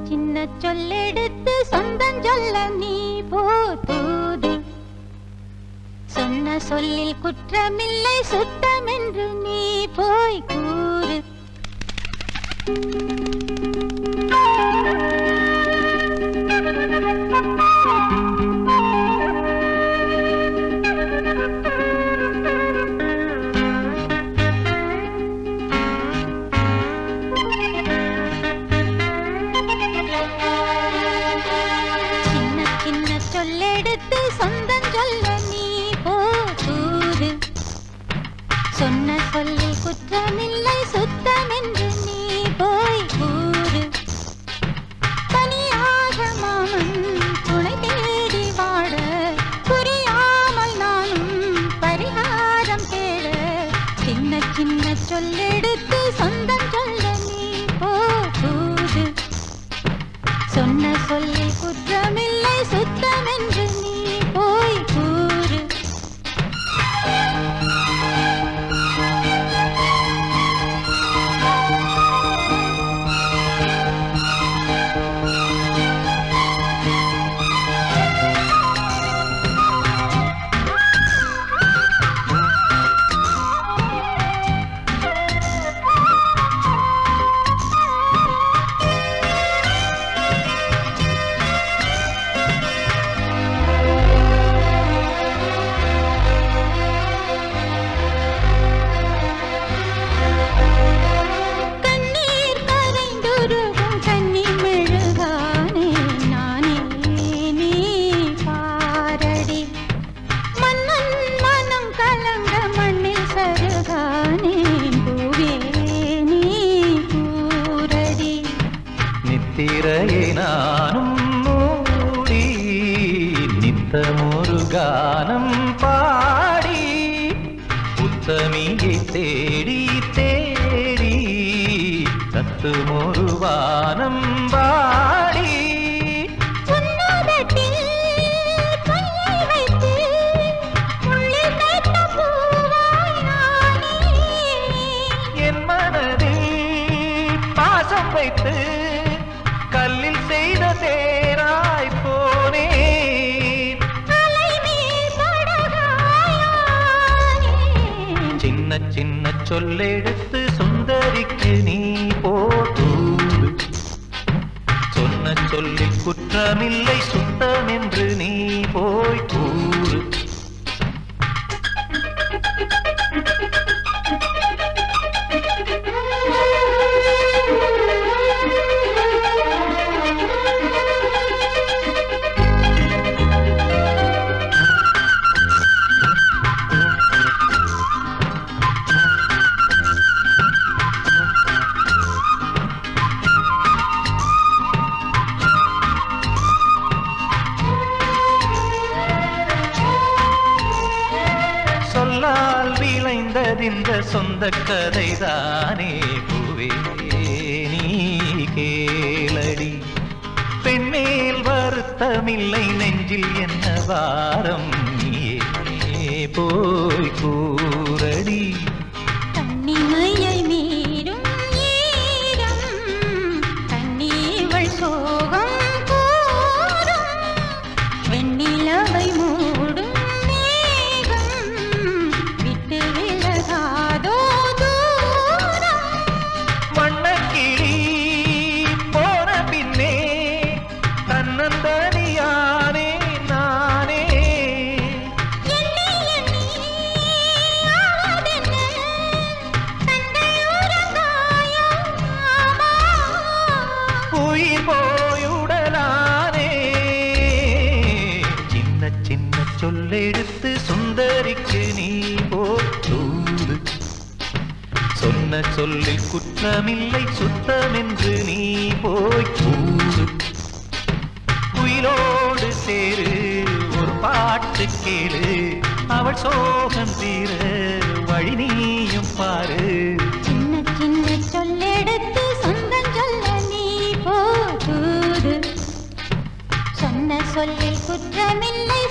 சின்ன சொல்லெடுத்து சொந்தம் சொல்ல நீ போது. சொன்ன சொல்லில் குற்றமில்லை சுத்தம் என்று நீ போய் கூறு. சொல்லெடுத்து சொந்தம் சொல்ல நீ போது. சொன்ன சொல்லில் குற்றமில்லை சுத்தம் என்று நீ போய் கூறு. தனியாக மாமன் துணை தேடி வாட புரியாமல் நானும் பரிகாரம் தேட. சின்ன சின்ன சொல்லெடுத்து சொந்தம் சொல்ல நீ போது. சொன்ன சொல்லில் குற்றமில்லை சுத்தம் என்று நீ போய் கூறு. நித்திரையை நானும் மூடி நித்தமொரு கானம் பாடி உத்தமியை தேடி தேடி தத்துமொரு வானம் பாடி. என் மனதில் பாசம் வைத்து கல்லில் செய்த தேராய் போனே. சின்ன சின்ன சொல்லெடுத்து சுந்தரிக்கு நீ போது. சொன்ன சொல்லில் குற்றமில்லை சுத்தம் என்று நீ போய் கூறு. சொல்லால் விளைந்ததிந்த சொந்த கதைதானே பூவே நீ கேளடி. பெண்மேல் வருத்தமில்லை நெஞ்சில் என்ன வாரம் நீயே போய் கூறடி. தன்னிமையை மீறும் ஈரம் தண்ணீவள் சோகம் கூறும். வெண்ணிலவை மூடும் மேகம் விட்டு விலகாதோ தூரம். வண்ணக்கிளி போன பின்னே தன்னந்தனியானே நானே. உயிர் போயுடலானே. சின்ன சின்ன சொல்லெடுத்து சுந்தரிக்கு நீ போது. சொன்ன சொல்லில் குற்றமில்லை சுத்தம் என்று நீ போய் கூறு. குயிலோடு சேரு ஒரு பாட்டு கேளு அவள் சோகம் தீர வழி நீயும் பாரு. சின்ன சின்ன சொல்லெடுத்து சொந்தம் சொல்ல நீ போது. சொன்ன சொல்லில் குற்றமில்லை